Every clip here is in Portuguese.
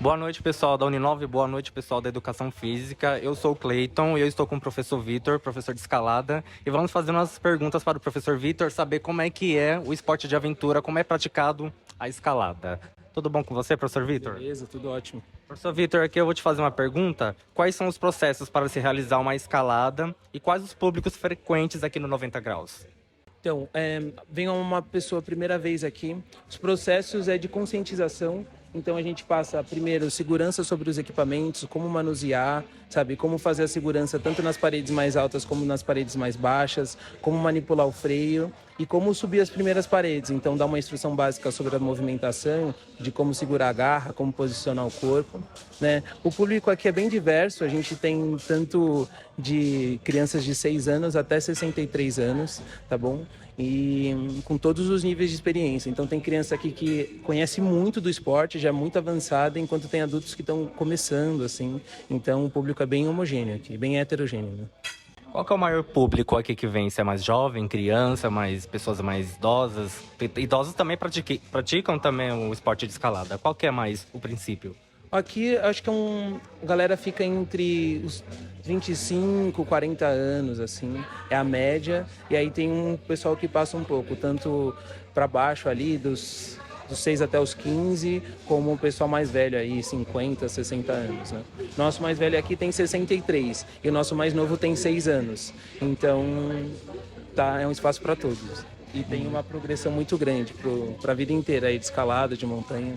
Boa noite, pessoal da Uninove, boa noite, pessoal da Educação Física. Eu sou o Cleiton e eu estou com o professor Vitor, professor de escalada, e vamos fazer umas perguntas para o professor Vitor, saber como é que é o esporte de aventura, como é praticado a escalada. Tudo bom com você, professor Vitor? Beleza, tudo ótimo. Professor Vitor, aqui eu vou te fazer uma pergunta. Quais são os processos para se realizar uma escalada e quais os públicos frequentes aqui no 90 Graus? Então, vem uma pessoa a primeira vez aqui, os processos é de conscientização. Então a gente passa primeiro segurança sobre os equipamentos, como manusear, sabe, como fazer a segurança tanto nas paredes mais altas como nas paredes mais baixas, como manipular o freio e como subir as primeiras paredes. Então dá uma instrução básica sobre a movimentação, de como segurar a garra, como posicionar o corpo, né? O público aqui é bem diverso, a gente tem tanto de crianças de 6 anos até 63 anos, tá bom? E com todos os níveis de experiência. Então tem criança aqui que conhece muito do esporte, já é muito avançada, enquanto tem adultos que estão começando, assim. Então o público é bem homogêneo aqui, bem heterogêneo, né? Qual que é o maior público aqui que vem? Se é mais jovem, criança, mais pessoas mais idosas? Idosos também praticam também o esporte de escalada. Qual que é mais o princípio? Aqui acho que a galera fica entre os 25, 40 anos, assim, é a média. E aí tem um pessoal que passa um pouco, tanto para baixo ali, dos 6 até os 15, como o pessoal mais velho aí, 50, 60 anos, né? Nosso mais velho aqui tem 63 e o nosso mais novo tem 6 anos. Então, é um espaço para todos. E tem uma progressão muito grande para a vida inteira aí de escalada, de montanha.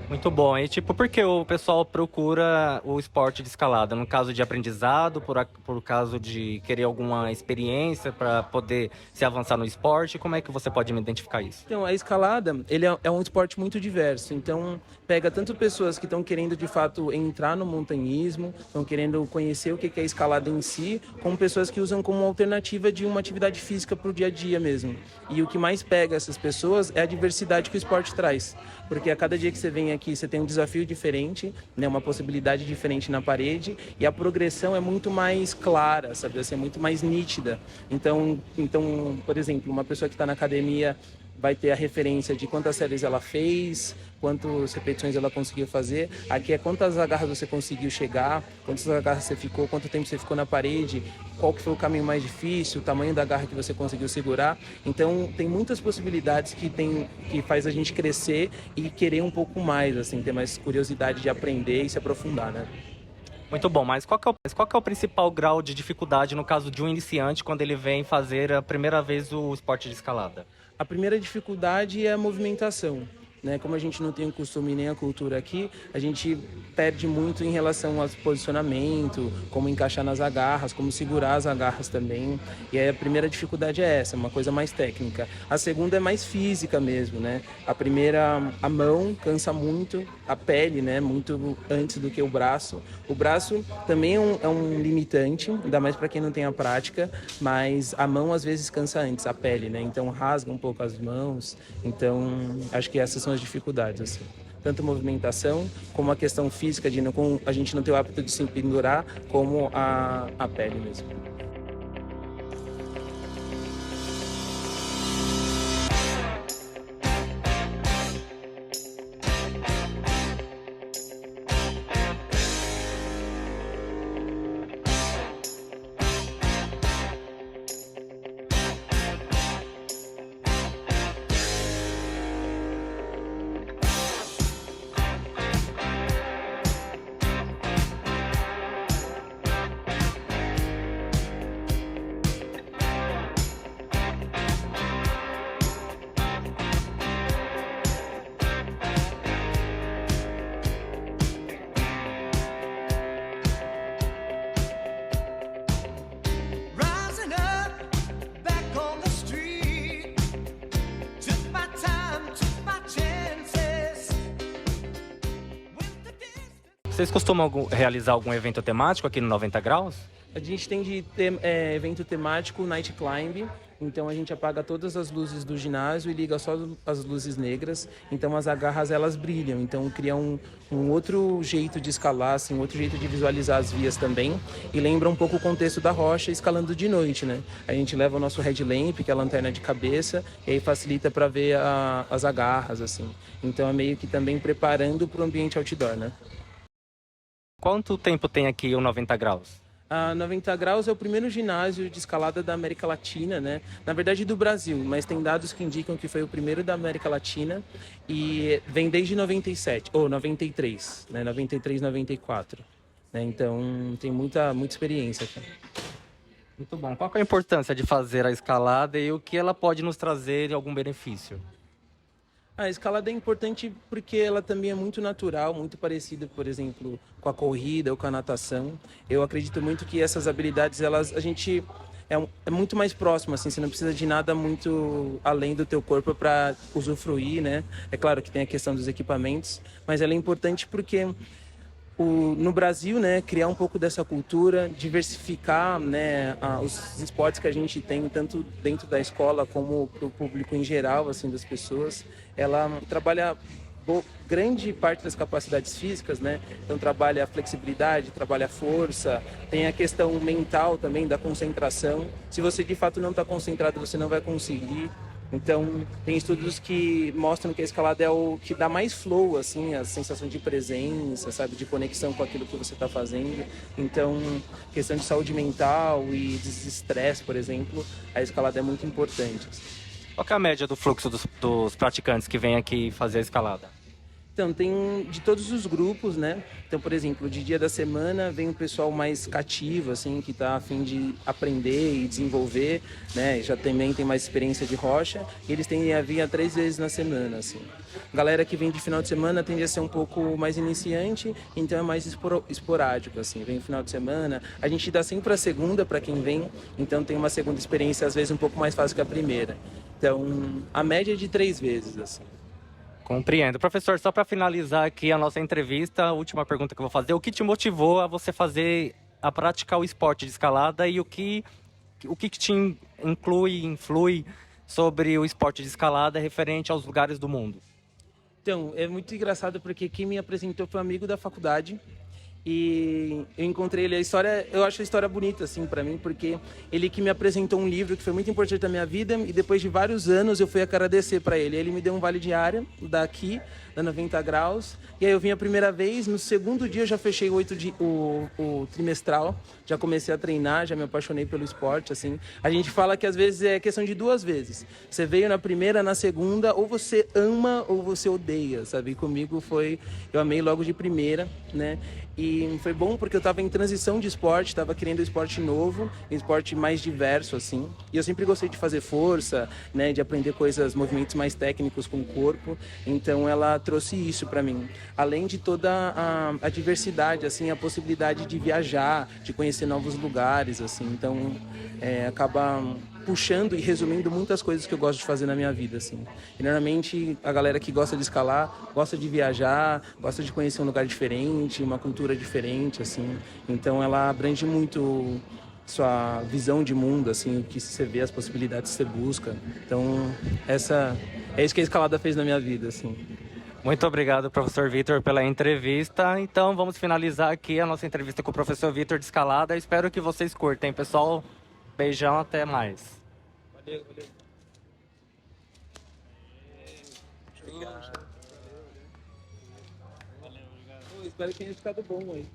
Muito bom. E tipo, por que o pessoal procura o esporte de escalada? No caso de aprendizado, por caso de querer alguma experiência para poder se avançar no esporte? Como é que você pode me identificar isso? Então, a escalada, ele é um esporte muito diverso. Então, pega tanto pessoas que estão querendo, de fato, entrar no montanhismo, estão querendo conhecer o que é a escalada em si, como pessoas que usam como alternativa de uma atividade física para o dia a dia mesmo. E o que mais pega essas pessoas é a diversidade que o esporte traz. Porque a cada dia que você vem aqui, você tem um desafio diferente, né, uma possibilidade diferente na parede, e a progressão é muito mais clara, sabe? Assim, é muito mais nítida. Então, por exemplo, uma pessoa que está na academia vai ter a referência de quantas séries ela fez, quantas repetições ela conseguiu fazer. Aqui é quantas agarras você conseguiu chegar, quantas agarras você ficou, quanto tempo você ficou na parede, qual que foi o caminho mais difícil, o tamanho da garra que você conseguiu segurar. Então tem muitas possibilidades que faz a gente crescer e querer um pouco mais, assim, ter mais curiosidade de aprender e se aprofundar, né? Muito bom, mas qual que é o principal grau de dificuldade no caso de um iniciante quando ele vem fazer a primeira vez o esporte de escalada? A primeira dificuldade é a movimentação, né? Como a gente não tem o costume nem a cultura aqui, a gente perde muito em relação ao posicionamento, como encaixar nas agarras, como segurar as agarras também. E aí a primeira dificuldade é essa, uma coisa mais técnica. A segunda é mais física mesmo, né? A primeira, a mão cansa muito, a pele, né? Muito antes do que o braço. O braço também é um limitante, ainda mais para quem não tem a prática, mas a mão às vezes cansa antes, a pele, né? Então rasga um pouco as mãos. Então acho que essas são as dificuldades, assim. Tanto a movimentação, como a questão física de a gente não ter o hábito de se pendurar, como a pele mesmo. Rising up, back on the street. Took my time, took my chances. Went the distance. Vocês costumam realizar algum evento temático aqui no 90 Graus? A gente tem de evento temático Night Climb, então a gente apaga todas as luzes do ginásio e liga só as luzes negras, então as agarras elas brilham, então cria um outro jeito de escalar, assim, um outro jeito de visualizar as vias também, e lembra um pouco o contexto da rocha escalando de noite, né? A gente leva o nosso headlamp, que é a lanterna de cabeça, e aí facilita para ver as agarras, assim. Então é meio que também preparando para o ambiente outdoor, né? Quanto tempo tem aqui o 90 graus? A 90 Graus é o primeiro ginásio de escalada da América Latina, né? Na verdade do Brasil, mas tem dados que indicam que foi o primeiro da América Latina e vem desde 97, ou 93, né? 93, 94. Né? Então tem muita experiência aqui. Muito bom. Qual que é a importância de fazer a escalada e o que ela pode nos trazer de algum benefício? A escalada é importante porque ela também é muito natural, muito parecida, por exemplo, com a corrida ou com a natação. Eu acredito muito que essas habilidades, a gente é muito mais próximo, assim, você não precisa de nada muito além do teu corpo para usufruir, né? É claro que tem a questão dos equipamentos, mas ela é importante porque no Brasil, né, criar um pouco dessa cultura, diversificar, né, os esportes que a gente tem, tanto dentro da escola como para o público em geral, assim, das pessoas, ela trabalha grande parte das capacidades físicas, né? Então trabalha a flexibilidade, trabalha a força, tem a questão mental também da concentração. Se você de fato não está concentrado, você não vai conseguir. Então, tem estudos que mostram que a escalada é o que dá mais flow, assim, a sensação de presença, sabe, de conexão com aquilo que você está fazendo. Então, questão de saúde mental e desestresse, por exemplo, a escalada é muito importante. Qual que é a média do fluxo dos praticantes que vêm aqui fazer a escalada? Então, tem de todos os grupos, né? Então, por exemplo, de dia da semana vem um pessoal mais cativo, assim, que está a fim de aprender e desenvolver, né? Já também tem mais experiência de rocha. E eles tendem a vir 3 vezes na semana, assim. Galera que vem de final de semana tende a ser um pouco mais iniciante, então é mais esporádico, assim. Vem no final de semana. A gente dá sempre a segunda para quem vem, então tem uma segunda experiência, às vezes, um pouco mais fácil que a primeira. Então, a média é de 3 vezes, assim. Compreendo. Professor, só para finalizar aqui a nossa entrevista, a última pergunta que eu vou fazer. O que te motivou a você a praticar o esporte de escalada e o que te influi sobre o esporte de escalada referente aos lugares do mundo? Então, é muito engraçado porque quem me apresentou foi um amigo da faculdade. E eu encontrei ele, eu acho a história bonita, assim, para mim, porque ele que me apresentou um livro que foi muito importante na minha vida e depois de vários anos eu fui agradecer para ele. Ele me deu um vale diária daqui, da 90 Graus, e aí eu vim a primeira vez, no segundo dia eu já fechei o trimestral, já comecei a treinar, já me apaixonei pelo esporte, assim. A gente fala que às vezes é questão de 2 vezes. Você veio na primeira, na segunda, ou você ama ou você odeia, sabe? E comigo eu amei logo de primeira, né? E foi bom porque eu estava em transição de esporte, estava querendo um esporte novo, um esporte mais diverso, assim. E eu sempre gostei de fazer força, né, de aprender movimentos mais técnicos com o corpo. Então ela trouxe isso para mim. Além de toda a diversidade, assim, a possibilidade de viajar, de conhecer novos lugares, assim. Então acaba puxando e resumindo muitas coisas que eu gosto de fazer na minha vida, assim. E normalmente a galera que gosta de escalar, gosta de viajar, gosta de conhecer um lugar diferente, uma cultura diferente, assim. Então ela abrange muito sua visão de mundo, assim, o que você vê, as possibilidades que você busca. Então é isso que a escalada fez na minha vida, assim. Muito obrigado, professor Vitor, pela entrevista. Então, vamos finalizar aqui a nossa entrevista com o professor Vitor de escalada. Espero que vocês curtem, pessoal. Beijão, até mais. Valeu. Obrigado. Espero que tenha ficado bom aí.